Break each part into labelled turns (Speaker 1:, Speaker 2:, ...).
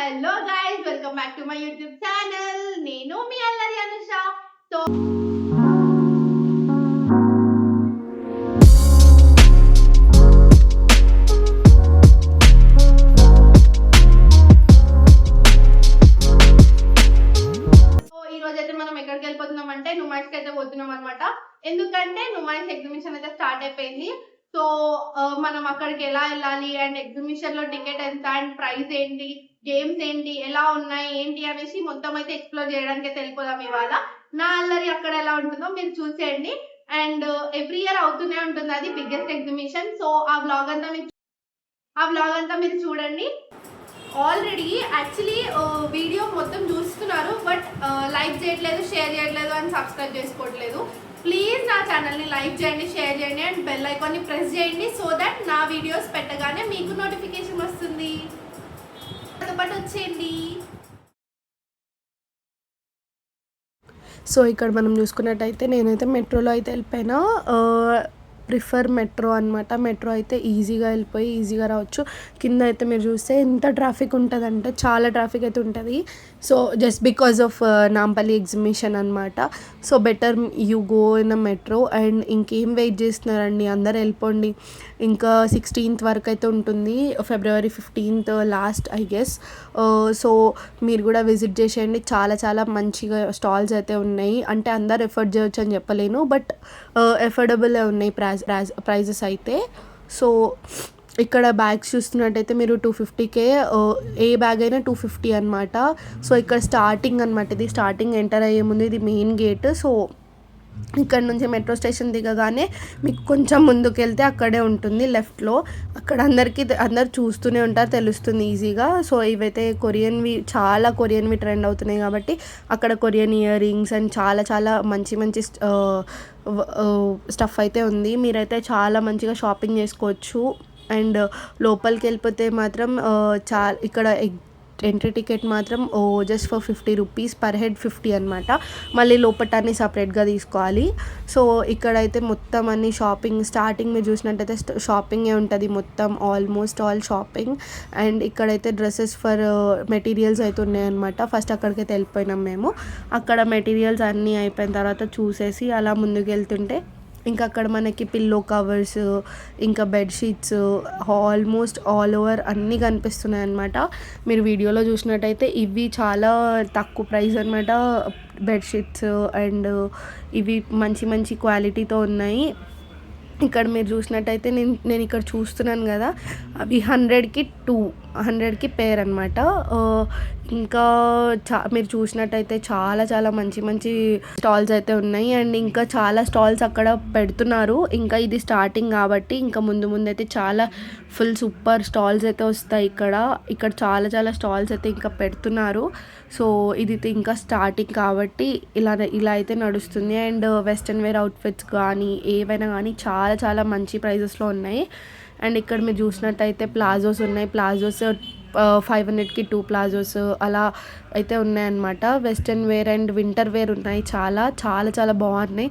Speaker 1: Hello guys, welcome back to my YouTube channel. నేను మీ అల్లరి Anusha. So ఈ రోజు అయితే మనం ఎక్కడికి వెళ్ళిపోతున్నాం అంటే నుమాయిస్ కి అయితే పోతున్నాం అనమాట. ఎందుకంటే నుమాయిస్ ఎగ్జిబిషన్ అయితే స్టార్ట్ అయిపోయింది. సో మనం అక్కడికి ఎలా వెళ్ళాలి అండ్ ఎగ్జిబిషన్ లో టికెట్ ఎంత అండ్ ప్రైస్ ఏంటి, గేమ్స్ ఏంటి, ఎలా ఉన్నాయి ఏంటి అనేసి మొత్తం అయితే ఎక్స్ప్లోర్ చేయడానికి అయితే వెళ్ళిపోదాం ఇవాళ. నా అల్లరి అక్కడ ఎలా ఉంటుందో మీరు చూసేయండి. అండ్ ఎవ్రీ ఇయర్ అవుతూనే ఉంటుంది అది బిగ్గెస్ట్ ఎగ్జిబిషన్. సో ఆ వ్లాగ్ అంతా మీరు చూడండి. ఆల్రెడీ యాక్చువల్లీ వీడియో మొత్తం చూస్తున్నారు, బట్ లైక్ చేయట్లేదు, షేర్ చేయట్లేదు అండ్ సబ్స్క్రైబ్ చేసుకోవట్లేదు. ప్లీజ్ నా ఛానల్ని లైక్ చేయండి, షేర్ చేయండి అండ్ బెల్ ఐకాన్ని ప్రెస్ చేయండి. సో దట్ నా వీడియోస్ పెట్టగానే మీకు నోటిఫికేషన్ వస్తుంది. పాటు వచ్చేయండి.
Speaker 2: సో ఇక్కడ మనం చూసుకున్నట్టయితే నేనైతే మెట్రోలో అయితే వెళ్ళిపోయినా. ప్రిఫర్ మెట్రో అనమాట. మెట్రో అయితే ఈజీగా వెళ్ళిపోయి ఈజీగా రావచ్చు. కింద అయితే మీరు చూస్తే ఎంత ట్రాఫిక్ ఉంటుందంటే చాలా ట్రాఫిక్ అయితే ఉంటుంది. So just because of Nampally exhibition అనమాట. So better you go in the metro. And ఇంకేం వెయిట్ చేస్తున్నారండి, అందరు వెళ్ళిపోండి. ఇంకా 16th వరకు అయితే ఉంటుంది, February 15th last I guess. So మీరు కూడా విజిట్ చేసేయండి. చాలా చాలా మంచిగా స్టాల్స్ అయితే ఉన్నాయి. అంటే అందరు ఎఫర్ట్ చేయొచ్చు అని చెప్పలేను, బట్ ఎఫోర్డబుల్ ఉన్నాయి ప్రైజెస్ అయితే. సో ఇక్కడ బ్యాగ్స్ చూస్తున్నట్టయితే మీరు 250K, ఏ బ్యాగ్ అయినా 250 అనమాట. సో ఇక్కడ స్టార్టింగ్ అనమాట, ఇది స్టార్టింగ్ ఎంటర్ అయ్యే ముందు ఇది మెయిన్ గేట్. సో ఇక్కడ నుంచి మెట్రో స్టేషన్ దిగగానే మీకు కొంచెం ముందుకు వెళ్తే అక్కడే ఉంటుంది లెఫ్ట్లో. అక్కడ అందరు చూస్తూనే ఉంటారు, తెలుస్తుంది ఈజీగా. సో ఇవైతే చాలా కొరియన్వి ట్రెండ్ అవుతున్నాయి కాబట్టి అక్కడ కొరియన్ ఇయర్ రింగ్స్ అండ్ చాలా చాలా మంచి స్టఫ్ అయితే ఉంది. మీరైతే చాలా మంచిగా షాపింగ్ చేసుకోవచ్చు. అండ్ లోపలికి వెళ్ళిపోతే మాత్రం ఇక్కడ ఎంట్రీ టికెట్ మాత్రం just for 50 rupees per head, 50 అనమాట. మళ్ళీ లోపటాన్ని సపరేట్గా తీసుకోవాలి. సో ఇక్కడైతే మొత్తం అన్ని షాపింగ్, స్టార్టింగ్ మీరు చూసినట్టయితే షాపింగే ఉంటుంది మొత్తం, ఆల్మోస్ట్ ఆల్ షాపింగ్. అండ్ ఇక్కడైతే డ్రెస్సెస్ ఫర్ మెటీరియల్స్ అయితే ఉన్నాయన్నమాట. ఫస్ట్ అక్కడికైతే వెళ్ళిపోయినాం మేము. అక్కడ మెటీరియల్స్ అన్నీ అయిపోయిన తర్వాత చూసేసి అలా ముందుకు వెళ్తుంటే ఇంకా అక్కడ మనకి పిల్లో కవర్స్, ఇంకా బెడ్షీట్స్ ఆల్మోస్ట్ ఆల్ ఓవర్ అన్నీ కనిపిస్తున్నాయి అన్నమాట. మీరు వీడియోలో చూసినట్టయితే ఇవి చాలా తక్కువ ప్రైస్ అనమాట బెడ్షీట్స్. అండ్ ఇవి మంచి క్వాలిటీతో ఉన్నాయి. ఇక్కడ మీరు చూసినట్టయితే నేను ఇక్కడ చూస్తున్నాను కదా, అవి 100కి పేర్ అనమాట. ఇంకా మీరు చూసినట్టయితే చాలా చాలా మంచి స్టాల్స్ అయితే ఉన్నాయి. అండ్ ఇంకా చాలా స్టాల్స్ అక్కడ పెడుతున్నారు. ఇంకా ఇది స్టార్టింగ్ కాబట్టి ఇంకా ముందు అయితే చాలా ఫుల్ సూపర్ స్టాల్స్ అయితే వస్తాయి. ఇక్కడ చాలా చాలా స్టాల్స్ అయితే ఇంకా పెడుతున్నారు. సో ఇది ఇంకా స్టార్టింగ్ కాబట్టి ఇలా అయితే నడుస్తుంది. అండ్ వెస్ట్రన్ వేర్ అవుట్ఫిట్స్ కానీ ఏవైనా కానీ చాలా చాలా మంచి ప్రైజెస్లో ఉన్నాయి. అండ్ ఇక్కడ మీరు చూసినట్టయితే ప్లాజోస్ ఉన్నాయి. ప్లాజోస్ 500కి 2 ప్లాజోస్ అలా అయితే ఉన్నాయన్నమాట. Western wear and winter wear ఉన్నాయి. చాలా చాలా చాలా బాగున్నాయి.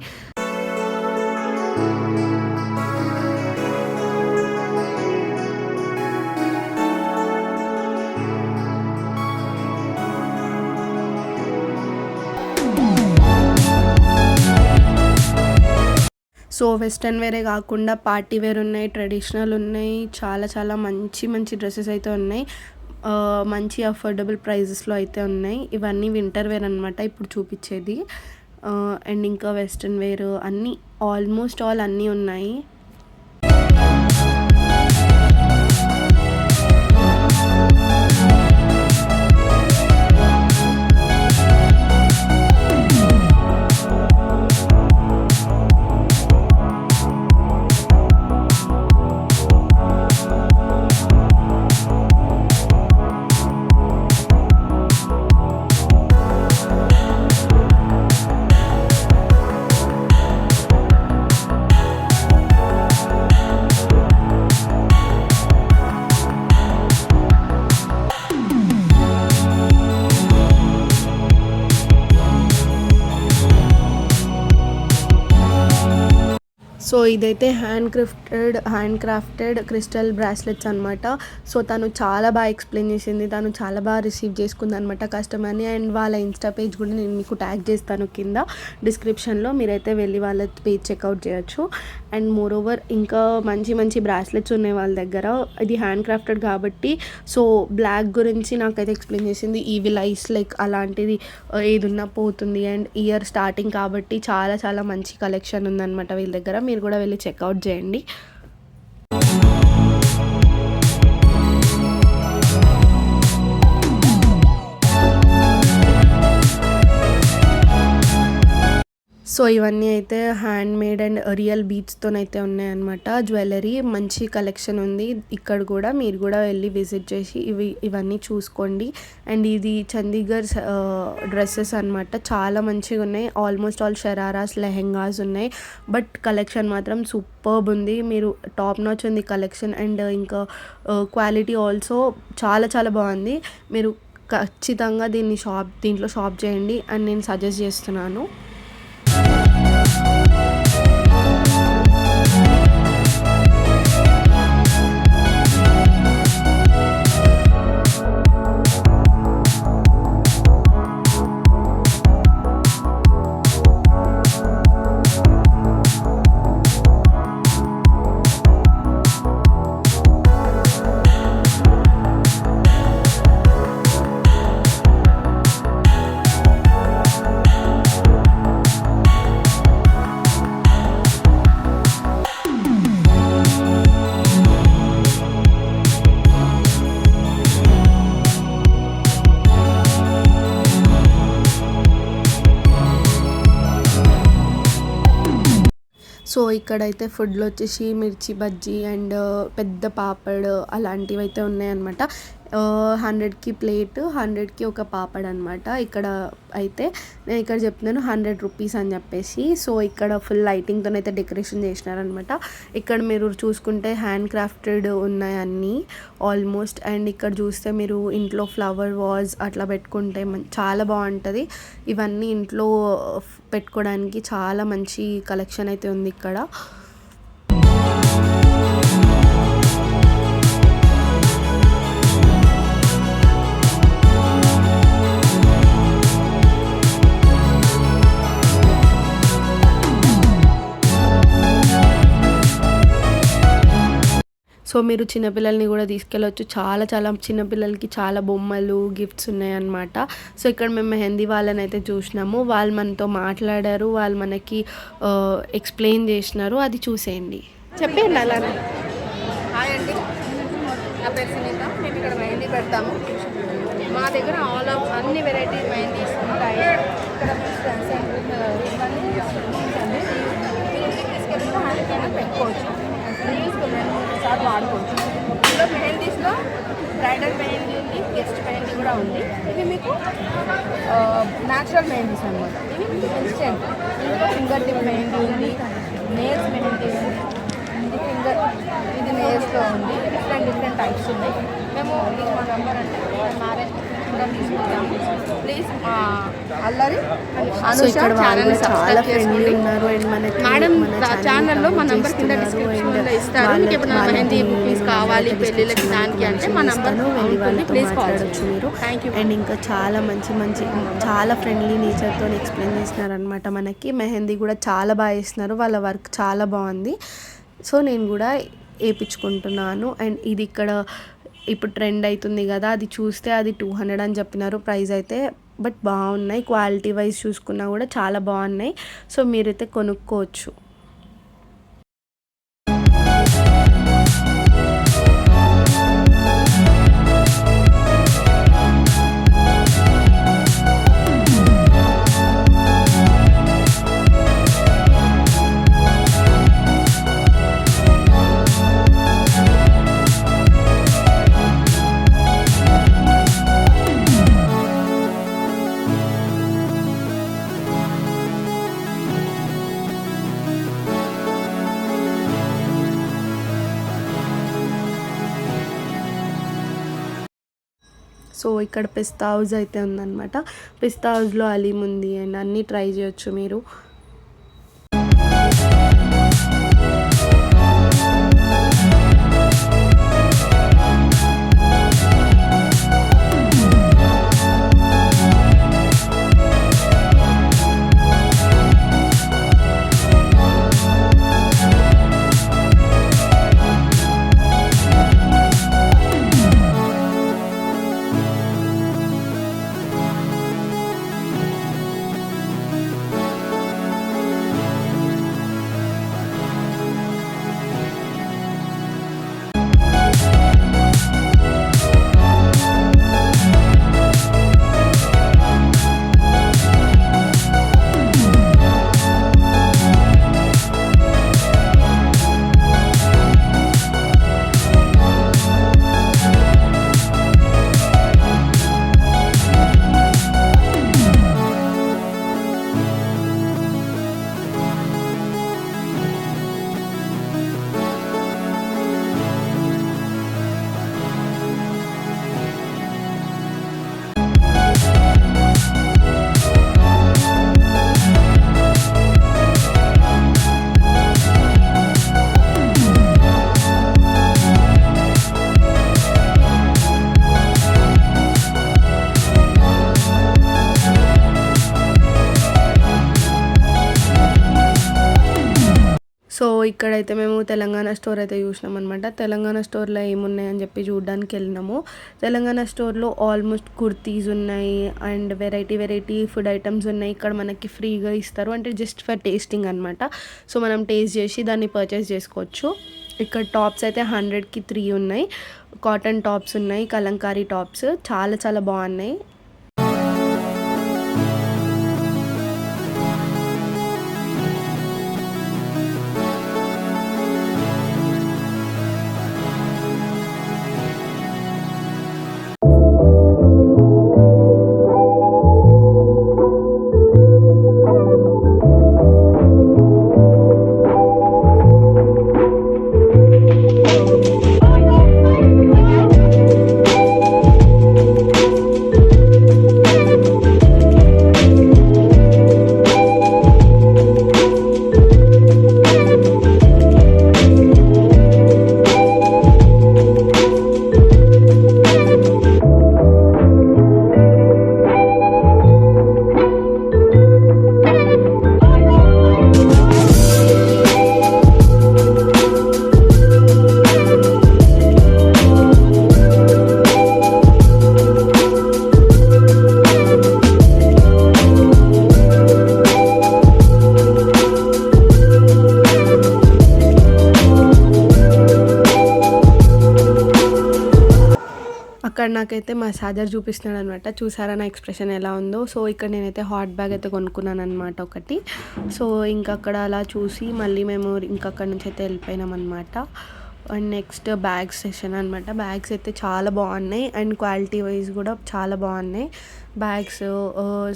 Speaker 2: సో వెస్ట్రన్ వేరే కాకుండా పార్టీ వేర్ ఉన్నాయి, ట్రెడిషనల్ ఉన్నాయి. చాలా చాలా మంచి డ్రెస్సెస్ అయితే ఉన్నాయి. మంచి అఫోర్డబుల్ ప్రైజెస్లో అయితే ఉన్నాయి. ఇవన్నీ వింటర్ వేర్ అనమాట ఇప్పుడు చూపించేది. అండ్ ఇంకా వెస్ట్రన్ వేర్ అన్నీ ఆల్మోస్ట్ ఆల్ అన్నీ ఉన్నాయి. సో ఇదైతే హ్యాండ్ క్రాఫ్టెడ్ క్రిస్టల్ బ్రాస్లెట్స్ అనమాట. సో తను చాలా బాగా ఎక్స్ప్లెయిన్ చేసింది, తను చాలా బాగా రిసీవ్ చేసుకుంది అనమాట కస్టమర్ని. అండ్ వాళ్ళ ఇన్స్టా పేజ్ కూడా నేను మీకు ట్యాగ్ చేస్తాను కింద డిస్క్రిప్షన్లో, మీరైతే వెళ్ళి వాళ్ళ పేజ్ చెక్అవుట్ చేయొచ్చు. అండ్ మోర్ ఓవర్ ఇంకా మంచి మంచి బ్రాస్లెట్స్ ఉన్నాయి వాళ్ళ దగ్గర. ఇది హ్యాండ్ క్రాఫ్టెడ్ కాబట్టి సో బ్లాక్ గురించి నాకైతే ఎక్స్ప్లెయిన్ చేసింది. ఈవిల్ ఐస్ లైక్ అలాంటిది ఏదున్నా పోతుంది. అండ్ ఇయర్ స్టార్టింగ్ కాబట్టి చాలా చాలా మంచి కలెక్షన్ ఉందన్నమాట వీళ్ళ దగ్గర. మీరు కూడా వెళ్ళి చెక్అవుట్ చేయండి. సో ఇవన్నీ అయితే హ్యాండ్ మేడ్ అండ్ రియల్ బీడ్స్తోనైతే ఉన్నాయన్నమాట. జ్యువెలరీ మంచి కలెక్షన్ ఉంది ఇక్కడ కూడా, మీరు కూడా వెళ్ళి విజిట్ చేసి ఇవన్నీ చూసుకోండి. అండ్ ఇది చండీగఢ్ డ్రెస్సెస్ అనమాట, చాలా మంచిగా ఉన్నాయి. ఆల్మోస్ట్ ఆల్ షరారాస్ లెహెంగాస్ ఉన్నాయి, బట్ కలెక్షన్ మాత్రం సూపర్బ్ ఉంది. మీరు టాప్ నాచ్ ఉంది కలెక్షన్. అండ్ ఇంకా క్వాలిటీ ఆల్సో చాలా చాలా బాగుంది. మీరు ఖచ్చితంగా దీంట్లో షాప్ చేయండి అని నేను సజెస్ట్ చేస్తున్నాను. సో ఇక్కడైతే ఫుడ్లో వచ్చేసి మిర్చి బజ్జీ అండ్ పెద్ద పాపడ్ అలాంటివి అయితే ఉన్నాయన్నమాట. 100కి ప్లేట్, 100కి ఒక పాపడ్ అనమాట. ఇక్కడ అయితే నేను ఇక్కడ చెప్తున్నాను 100 రూపీస్ అని చెప్పేసి. సో ఇక్కడ ఫుల్ లైటింగ్తో అయితే డెకరేషన్ చేసినారనమాట. ఇక్కడ మీరు చూసుకుంటే హ్యాండ్ క్రాఫ్టెడ్ ఉన్నాయి అన్నీ ఆల్మోస్ట్. అండ్ ఇక్కడ చూస్తే మీరు ఇంట్లో ఫ్లవర్ వాజ్ అట్లా పెట్టుకుంటే చాలా బాగుంటుంది. ఇవన్నీ ఇంట్లో పెట్టుకోవడానికి చాలా మంచి కలెక్షన్ అయితే ఉంది ఇక్కడ. సో మీరు చిన్నపిల్లల్ని కూడా తీసుకెళ్ళవచ్చు. చాలా చాలా చిన్నపిల్లలకి చాలా బొమ్మలు గిఫ్ట్స్ ఉన్నాయన్నమాట. సో ఇక్కడ మేము మెహందీ వాళ్ళని అయితే చూసినాము, వాళ్ళు మనతో మాట్లాడారు, వాళ్ళు మనకి ఎక్స్ప్లెయిన్ చేసినారు, అది చూసేయండి. చెప్పండి అలానే.
Speaker 3: హాయ్ అండి, నా పేరు సునీత. మేము ఇక్కడ మెహందీ పెడతాము. మా దగ్గర అన్ని వెరైటీ మెహందీస్ ఉంటాయి. ఇక్కడ ఇవన్నీ అండి, ఇంటికి తీసుకెళ్ళి హ్యాండ్కైనా పెట్టుకోవచ్చు, యూస్ఫుల్ సార్ వాడుకోవచ్చు. ఇందులో మెహందీస్లో బ్రైడల్ మెహందీ ఉంది, గెస్ట్ మెహందీ కూడా ఉంది. ఇవి మీకు న్యాచురల్ మెహందీస్ అనమాట. ఇవి మీకు ఇన్స్టెంట్. ఇందులో ఫింగర్ టిప్ మెహందీ ఉంది, నేల్స్ మెహందీ ఉంది, ఇది నేల్స్లో ఉంది. డిఫరెంట్ టైప్స్ ఉన్నాయి. మేము ఇది మా నెంబర్ అంటే మ్యారేజ్ తీసుకుంటాము. ప్లీజ్ అల్లరి అనుష ఛానల్ సబ్స్క్రైబ్ చేసుకోండి. మేడం ఛానల్లో మా నెంబర్ కింద డిస్క్రిప్షన్లో ఇస్తారు. మీకు ఎప్పుడైనా మెహందీ బుకింగ్స్ కావాలి పెళ్ళిళ్ళకి దానికి అంటే మా నెంబర్ ఉంటుంది, ప్లీజ్ కాల్ చేయొచ్చు మీరు. Thank you.
Speaker 2: అండ్ ఇంకా చాలా మంచి చాలా ఫ్రెండ్లీ నేచర్తో ఎక్స్ప్లెయిన్ చేసినారనమాట. మనకి మెహందీ కూడా చాలా బాగా చేస్తున్నారు, వాళ్ళ వర్క్ చాలా బాగుంది. సో నేను కూడా వేయించుకుంటున్నాను. అండ్ ఇది ఇక్కడ ఇప్పుడు ట్రెండ్ అవుతుంది కదా, అది చూస్తే అది 200 అని చెప్పినారు ప్రైస్ అయితే. బట్ బాగున్నాయి, క్వాలిటీ వైజ్ చూసుకున్నా కూడా చాలా బాగున్నాయి. సో మీరైతే కొనుక్కోవచ్చు. సో ఇక్కడ పిస్తా హౌస్ అయితే ఉందన్నమాట. పిస్తా హౌస్లో హలీం ఉంది అండ్ అన్నీ ట్రై చేయొచ్చు మీరు. ఇక్కడైతే మేము తెలంగాణ స్టోర్ అయితే చూసినాం అనమాట. తెలంగాణ స్టోర్లో ఏమున్నాయని చెప్పి చూడడానికి వెళ్ళినాము. తెలంగాణ స్టోర్లో ఆల్మోస్ట్ కుర్తీస్ ఉన్నాయి అండ్ వెరైటీ ఫుడ్ ఐటమ్స్ ఉన్నాయి. ఇక్కడ మనకి ఫ్రీగా ఇస్తారు, అంటే జస్ట్ ఫర్ టేస్టింగ్ అనమాట. సో మనం టేస్ట్ చేసి దాన్ని పర్చేస్ చేసుకోవచ్చు. ఇక్కడ టాప్స్ అయితే 100కి 3 ఉన్నాయి. కాటన్ టాప్స్ ఉన్నాయి, కలంకారీ టాప్స్ చాలా చాలా బాగున్నాయి. అక్కడ నాకైతే మసాజర్ చూపిస్తున్నాడు అనమాట. చూసారా నా ఎక్స్ప్రెషన్ ఎలా ఉందో. సో ఇక్కడ నేనైతే హాట్ బ్యాగ్ అయితే కొనుక్కున్నాను అనమాట ఒకటి. సో ఇంకా అక్కడ అలా చూసి మళ్ళీ మేము ఇంకా అక్కడ నుంచి అయితే వెళ్ళిపోయినాం అనమాట. అండ్ నెక్స్ట్ బ్యాగ్స్ సెషన్ అనమాట. బ్యాగ్స్ అయితే చాలా బాగున్నాయి అండ్ క్వాలిటీ వైజ్ కూడా చాలా బాగున్నాయి. బ్యాగ్స్,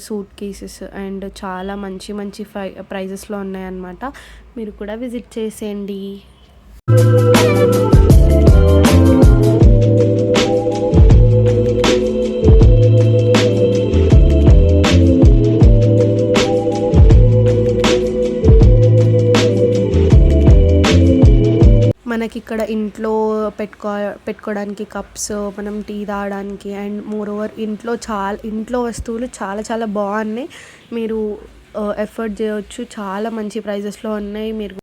Speaker 2: సూట్ కేసెస్ అండ్ చాలా మంచి ప్రైజెస్లో ఉన్నాయన్నమాట. మీరు కూడా విజిట్ చేసేయండి. మనకి ఇక్కడ ఇంట్లో పెట్టుకోవడానికి కప్స్, మనం టీ తాగడానికి అండ్ మోర్ ఓవర్ ఇంట్లో వస్తువులు చాలా చాలా బాగున్నాయి. మీరు ఎఫర్ట్ చేయవచ్చు. చాలా మంచి ప్రైజెస్లో ఉన్నాయి. మీరు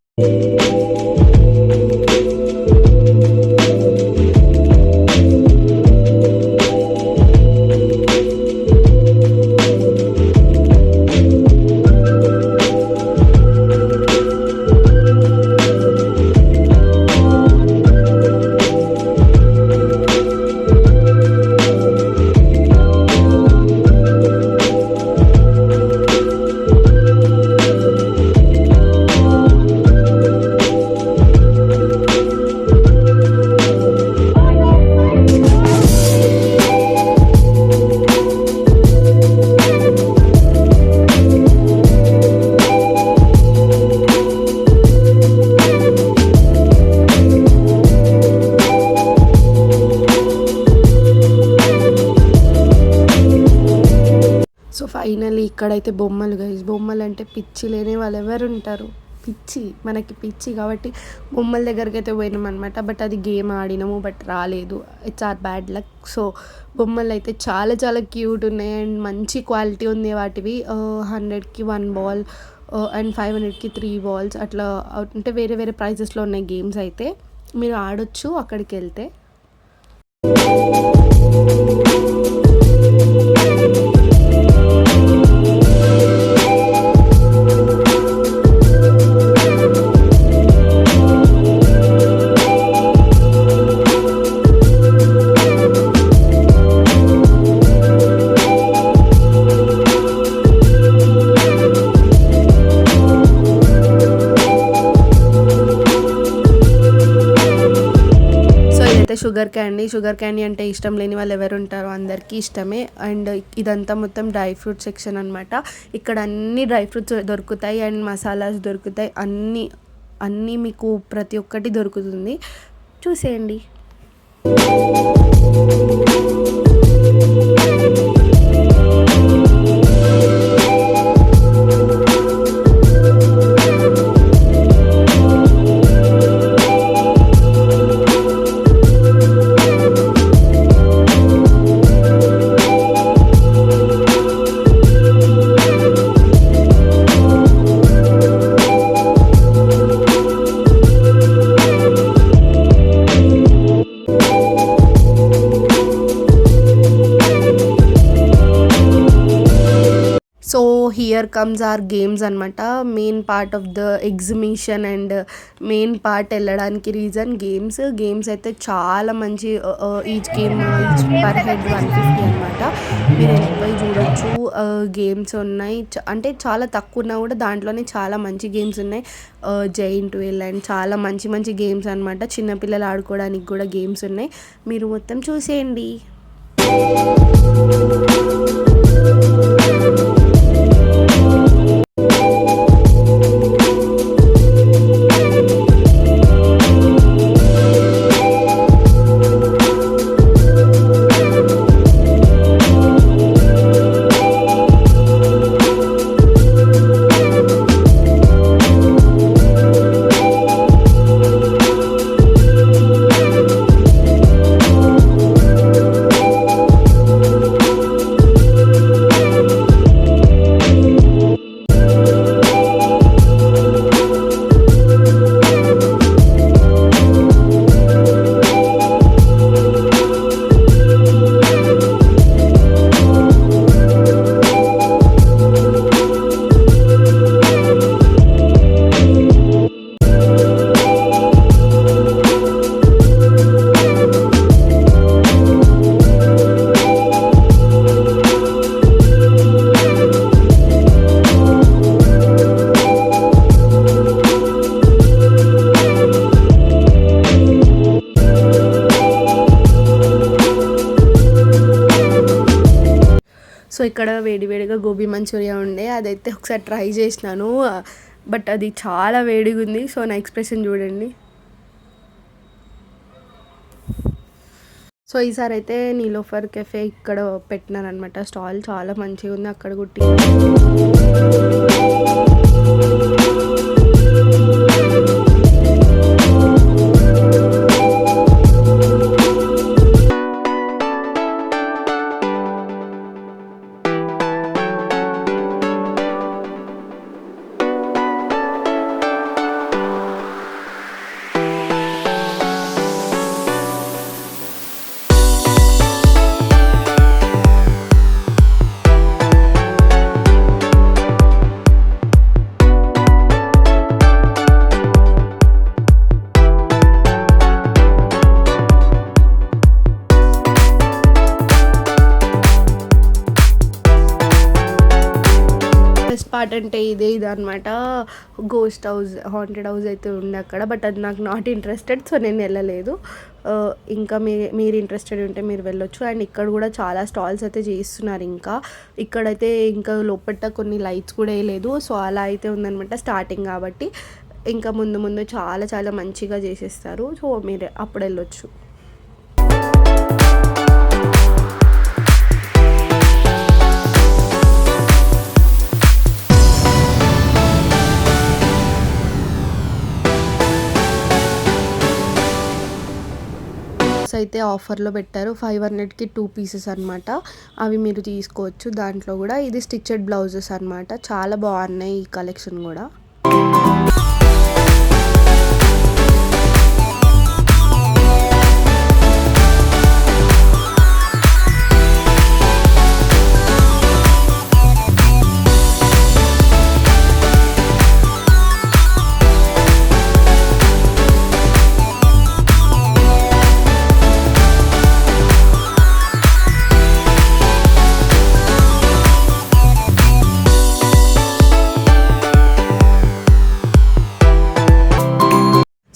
Speaker 2: ఫైనల్లీ ఇక్కడైతే బొమ్మలు గైస్. బొమ్మలు అంటే పిచ్చి లేని వాళ్ళు ఎవరు ఉంటారు? మనకి పిచ్చి కాబట్టి బొమ్మల దగ్గరికి అయితే పోయినాం అనమాట. బట్ అది గేమ్ ఆడినాము బట్ రాలేదు. It's our bad luck. So బొమ్మలు అయితే చాలా చాలా క్యూట్ ఉన్నాయి అండ్ మంచి క్వాలిటీ ఉంది వాటివి. 100కి 1 బాల్ అండ్ 500కి 3 బాల్స్ అట్లా, అంటే వేరే వేరే ప్రైజెస్లో ఉన్నాయి గేమ్స్. అయితే మీరు ఆడొచ్చు అక్కడికి వెళ్తే. షుగర్ క్యాండీ అంటే ఇష్టం లేని వాళ్ళు ఎవరు ఉంటారో అందరికీ ఇష్టమే. అండ్ ఇదంతా మొత్తం డ్రై ఫ్రూట్ సెక్షన్ అనమాట. ఇక్కడ అన్ని డ్రై ఫ్రూట్స్ దొరుకుతాయి అండ్ మసాలాస్ దొరుకుతాయి. అన్నీ మీకు ప్రతి ఒక్కటి దొరుకుతుంది. చూసేయండి. హియర్ కమ్స్ ఆర్ గేమ్స్ అనమాట. Main part of the exhibition and main part వెళ్ళడానికి రీజన్ గేమ్స్ అయితే చాలా మంచి ఈచ్ పర్ హెడ్ 150 అనమాట. మీరు వెళ్ళిపోయి చూడొచ్చు. గేమ్స్ ఉన్నాయి అంటే చాలా తక్కువ ఉన్నా కూడా దాంట్లోనే చాలా మంచి గేమ్స్ ఉన్నాయి. జైంట్ వీల్ అండ్ చాలా మంచి మంచి గేమ్స్ అనమాట. చిన్నపిల్లలు ఆడుకోవడానికి కూడా గేమ్స్ ఉన్నాయి. మీరు మొత్తం చూసేయండి. సో ఇక్కడ వేడివేడిగా గోబీ మంచూరియా ఉండే అదైతే ఒకసారి ట్రై చేసినాను. బట్ అది చాలా వేడిగా ఉంది. సో నా ఎక్స్ప్రెషన్ చూడండి. సో ఈసారి అయితే నీలోఫర్ కెఫే ఇక్కడ పెట్టినారనమాట స్టాల్. చాలా మంచిగా ఉంది. అక్కడ కుట్టి పార్ట్ అంటే ఇదనమాట. గోస్ట్ హౌస్, హాంటెడ్ హౌస్ అయితే ఉంది అక్కడ. బట్ అది నాకు నాట్ ఇంట్రెస్టెడ్. సో నేను వెళ్ళలేదు. ఇంకా మీరు ఇంట్రెస్టెడ్ ఉంటే మీరు వెళ్ళొచ్చు. అండ్ ఇక్కడ కూడా చాలా స్టాల్స్ అయితే చేస్తున్నారు. ఇక్కడైతే ఇంకా లోపల కొన్ని లైట్స్ కూడా వేయలేదు. సో అలా అయితే ఉందనమాట స్టార్టింగ్ కాబట్టి. ఇంకా ముందు చాలా చాలా మంచిగా చేసేస్తారు. సో మీరు అప్పుడు వెళ్ళొచ్చు. అయితే ఆఫర్లో పెట్టారు. 500కి 2 పీసెస్ అనమాట. అవి మీరు తీసుకోవచ్చు. దాంట్లో కూడా ఇది స్టిచ్చెడ్ బ్లౌజెస్ అనమాట. చాలా బాగున్నాయి ఈ కలెక్షన్ కూడా.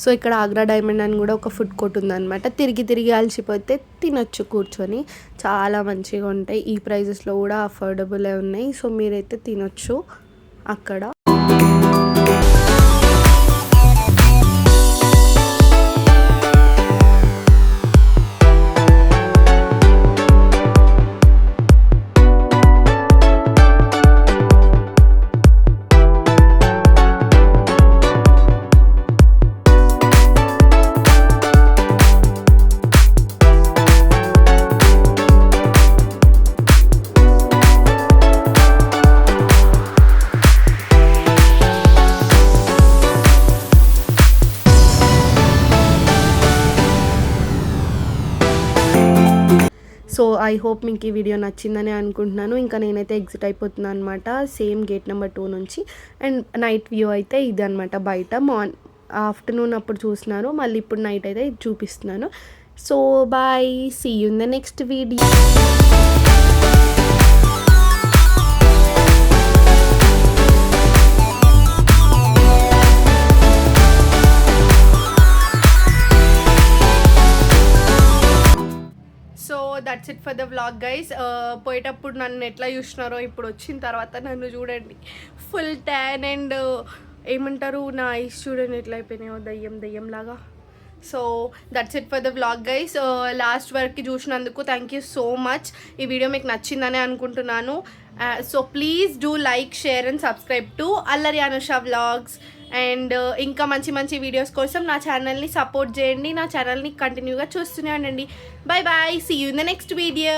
Speaker 2: సో ఇక్కడ ఆగ్రా డైమండ్ అని కూడా ఒక ఫుడ్ కోర్ట్ ఉందన్నమాట. తిరిగి అలసిపోతే తినొచ్చు కూర్చొని. చాలా మంచిగా ఉంటాయి. ఈ ప్రైజెస్లో కూడా అఫోర్డబుల్ ఉన్నాయి. సో మీరైతే తినొచ్చు అక్కడ. ఐ హోప్ మీకు ఈ వీడియో నచ్చిందని అనుకుంటున్నాను. ఇంకా నేనైతే ఎగ్జిట్ అయిపోతున్నాను అనమాట సేమ్ గేట్ నెంబర్ 2 నుంచి. అండ్ నైట్ వ్యూ అయితే ఇది అనమాట. బయట ఆఫ్టర్నూన్ అప్పుడు చూసినారు, మళ్ళీ ఇప్పుడు నైట్ అయితే ఇది చూపిస్తున్నాను. So bye, see you in the next video. So that's it for the vlog guys. పోయేటప్పుడు నన్ను ఎట్లా చూసినారో ఇప్పుడు వచ్చిన తర్వాత నన్ను చూడండి, ఫుల్ ట్యాన్ అండ్ ఏమంటారు నా ఐస్ చూడండి ఎట్లా అయిపోయినాయో దయ్యం లాగా. So that's it for the vlog guys. Last వరకు చూసినందుకు థ్యాంక్ యూ సో మచ్. ఈ వీడియో మీకు నచ్చిందని అనుకుంటున్నాను. So please do like, share and subscribe to అల్లరి అనుష వ్లాగ్స్. అండ్ ఇంకా మంచి మంచి వీడియోస్ కోసం నా ఛానల్ని సపోర్ట్ చేయండి. నా ఛానల్ని కంటిన్యూగా చూస్తూనే ఉండండి. Bye bye, see you in the next video.